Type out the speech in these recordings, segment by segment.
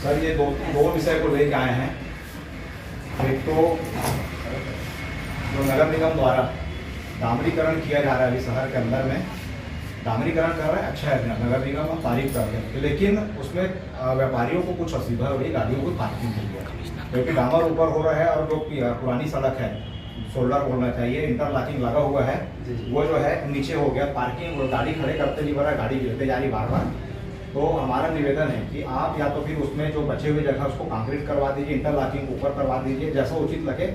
Sir ये दो विषय को लेके आए हैं। एक तो जो नगर निगम द्वारा डामरीकरण किया जा रहा है अभी शहर के अंदर में, डामरीकरण कर रहे हैं, अच्छा है, नगर निगम हम तारीफ कर रहे हैं, लेकिन उसमें व्यापारियों को कुछ असुविधा हो रही है गाड़ियों को पार्किंग के लिए, क्योंकि डामर ऊपर हो रहा है और जो पुरानी सड़क है, शोल्डर बोलना चाहिए, इंटरलॉकिंग लगा हुआ है, वो जो है नीचे हो गया, पार्किंग गाड़ी खड़े करते नहीं पड़ा, गाड़ी गिरते जा रही बार बार। तो हमारा निवेदन है कि आप या तो फिर उसमें जो बचे हुए जगह उसको कंक्रीट करवा दीजिए, इंटरलॉकिंग ऊपर करवा दीजिए जैसा उचित लगे,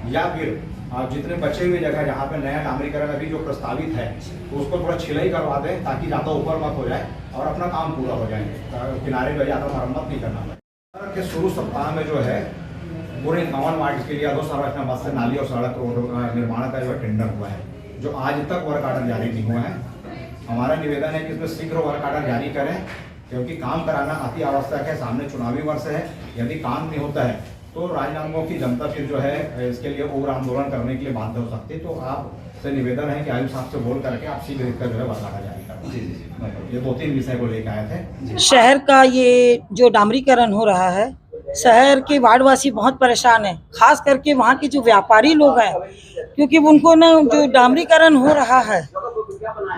या फिर आप जितने बचे हुए जगह जहाँ पे नया डामरीकरण अभी जो प्रस्तावित है तो उसको थोड़ा छिलाई करवा दें ताकि ज़्यादा ऊपर मत हो जाए और अपना काम पूरा हो जाए, किनारे पर ज़्यादा मरम्मत नहीं करना पड़े। के शुरू सप्ताह में जो है पूरे 51 वार्ड के लिए अधोसंरचना बस से नाली और सड़क निर्माण का जो टेंडर हुआ है, जो आज तक वर्क आर्डर जारी नहीं हुआ है। हमारा निवेदन है कि इसमें शीघ्र वर्क आर्डर जारी करें, क्योंकि काम कराना अति आवश्यक है। सामने चुनावी वर्ष है, यदि काम नहीं होता है तो राजनांदगांव की जनता फिर जो है इसके लिए उग्र आंदोलन करने के लिए बाध्य हो सकती है। तो आपसे निवेदन है कि आयुक्त साहब से बोल करके आप शीघ्र इसका जो है वर्क आर्डर जारी करें। ये 2-3 विषय को लेकर आए थे। शहर का ये जो डामरीकरण हो रहा है, शहर के वार्डवासी बहुत परेशान है, खास करके वहाँ के जो व्यापारी लोग हैं, क्योंकि उनको ना जो डामरीकरण हो रहा है,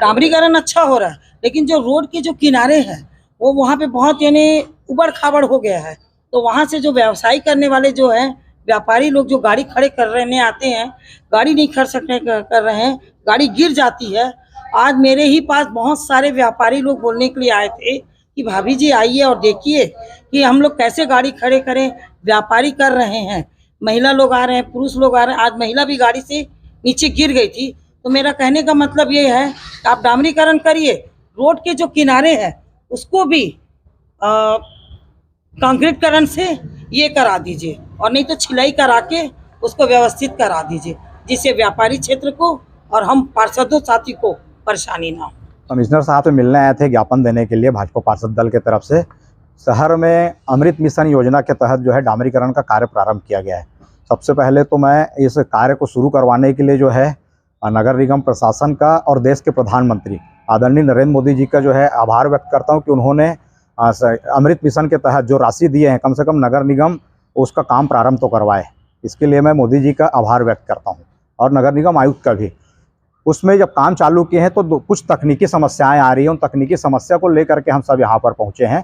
डामरीकरण अच्छा हो रहा है, लेकिन जो रोड के जो किनारे हैं वो वहाँ पे बहुत यानी उबड़ खाबड़ हो गया है। तो वहाँ से जो व्यवसाय करने वाले जो हैं व्यापारी लोग जो गाड़ी खड़े करने आते हैं, गाड़ी नहीं खड़ सकने कर रहे हैं, गाड़ी गिर जाती है। आज मेरे ही पास बहुत सारे व्यापारी लोग बोलने के लिए आए थे कि भाभी जी आइए और देखिए कि हम लोग कैसे गाड़ी खड़े करें, व्यापारी कर रहे हैं, महिला लोग आ रहे हैं, पुरुष लोग आ रहे हैं। आज महिला भी गाड़ी से नीचे गिर गई थी। तो मेरा कहने का मतलब ये है कि आप डामरीकरण करिए, रोड के जो किनारे हैं उसको भी कंक्रीटकरण से ये करा दीजिए, और नहीं तो छिलाई करा के उसको व्यवस्थित करा दीजिए, जिससे व्यापारी क्षेत्र को और हम पार्षदों साथी को परेशानी ना हो। कमिश्नर साहब से मिलने आए थे ज्ञापन देने के लिए भाजपा पार्षद दल के तरफ से। शहर में अमृत मिशन योजना के तहत जो है डामरीकरण का कार्य प्रारंभ किया गया है। सबसे पहले तो मैं इस कार्य को शुरू करवाने के लिए जो है नगर निगम प्रशासन का और देश के प्रधानमंत्री आदरणीय नरेंद्र मोदी जी का जो है आभार व्यक्त करता हूं कि उन्होंने अमृत मिशन के तहत जो राशि दिए हैं, कम से कम नगर निगम उसका काम प्रारंभ तो करवाए। इसके लिए मैं मोदी जी का आभार व्यक्त करता हूं, और नगर निगम आयुक्त का भी। उसमें जब काम चालू किए हैं तो कुछ तकनीकी समस्याएं आ रही हैं, उन तकनीकी समस्या को लेकर के हम सब यहाँ पर पहुँचे हैं।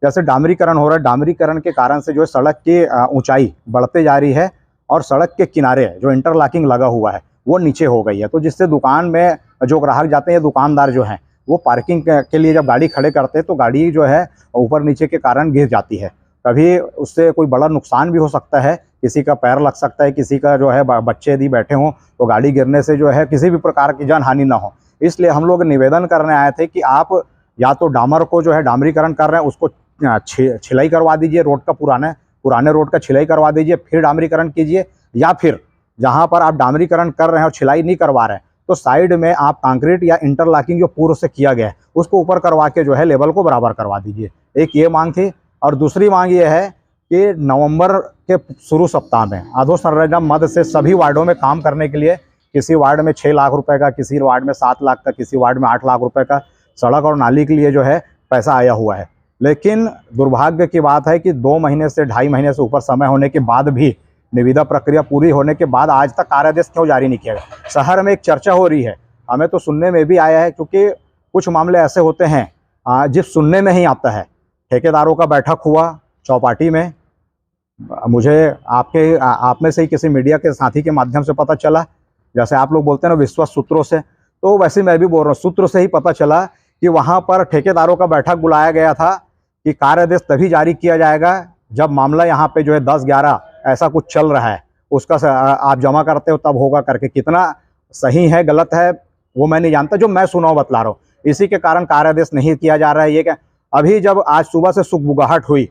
जैसे डामरीकरण हो रहा है, डामरीकरण के कारण से जो सड़क की ऊंचाई बढ़ते जा रही है और सड़क के किनारे जो इंटरलॉकिंग लगा हुआ है वो नीचे हो गई है, तो जिससे दुकान में जो ग्राहक जाते हैं, दुकानदार जो हैं, वो पार्किंग के लिए जब गाड़ी खड़े करते हैं तो गाड़ी जो है ऊपर नीचे के कारण गिर जाती है। कभी उससे कोई बड़ा नुकसान भी हो सकता है, किसी का पैर लग सकता है, किसी का जो है बच्चे यदि बैठे हों तो गाड़ी गिरने से जो है किसी भी प्रकार की जान हानि ना हो। इसलिए हम लोग निवेदन करने आए थे कि आप या तो डामर को जो है डामरीकरण कर रहे हैं उसको छिलाई करवा दीजिए, रोड का पुराने रोड का छिलाई करवा दीजिए, फिर डामरीकरण कीजिए, या फिर जहाँ पर आप डामरीकरण कर रहे हैं और छिलाई नहीं करवा रहे हैं तो साइड में आप कंक्रीट या इंटरलॉकिंग जो पूर्व से किया गया है उसको ऊपर करवा के जो है लेवल को बराबर करवा दीजिए। एक ये मांग थी। और दूसरी मांग ये है कि नवंबर के शुरू सप्ताह में अधोसंरचना मद से सभी वार्डों में काम करने के लिए, किसी वार्ड में 6 लाख रुपए का, किसी वार्ड में 7 लाख का, किसी वार्ड में 8 लाख रुपए का सड़क और नाली के लिए जो है पैसा आया हुआ है। लेकिन दुर्भाग्य की बात है कि 2 महीने से 2.5 महीने से ऊपर समय होने के बाद भी, निविदा प्रक्रिया पूरी होने के बाद आज तक कार्यादेश क्यों जारी नहीं किया गया। शहर में एक चर्चा हो रही है, हमें तो सुनने में भी आया है, क्योंकि कुछ मामले ऐसे होते हैं जिस सुनने में ही आता है। ठेकेदारों का बैठक हुआ चौपाटी में, मुझे आप में से ही किसी मीडिया के साथी के माध्यम से पता चला, जैसे आप लोग बोलते हैं ना विश्वस्त सूत्रों से, तो वैसे मैं भी बोल रहा हूँ, सूत्र से ही पता चला कि वहाँ पर ठेकेदारों का बैठक बुलाया गया था कि कार्यादेश तभी जारी किया जाएगा जब मामला यहाँ पे जो है 10-11 ऐसा कुछ चल रहा है, उसका आप जमा करते हो तब होगा करके। कितना सही है गलत है वो मैं नहीं जानता, जो मैं सुना बतला रहा हूँ। इसी के कारण कार्यादेश नहीं किया जा रहा है। ये क्या अभी जब आज सुबह से सुगबुगाहट हुई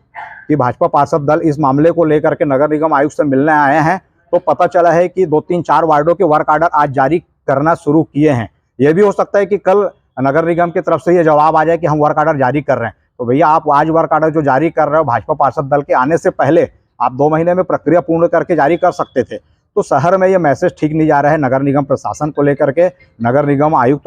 कि भाजपा पार्षद दल इस मामले को लेकर के नगर निगम आयुक्त से मिलने आए हैं, तो पता चला है कि 2-3-4 वार्डों के वर्क आर्डर आज जारी करना शुरू किए हैं। ये भी हो सकता है कि कल नगर निगम की तरफ से ये जवाब आ जाए कि हम वर्क आर्डर जारी कर रहे हैं। तो भैया आप आज वर्क आर्डर जो जारी कर रहे हो भाजपा पार्षद दल के आने से पहले आप 2 महीने में प्रक्रिया पूर्ण करके जारी कर सकते थे। तो शहर में ये मैसेज ठीक नहीं जा रहा है नगर निगम प्रशासन को लेकर के, नगर निगम आयुक्त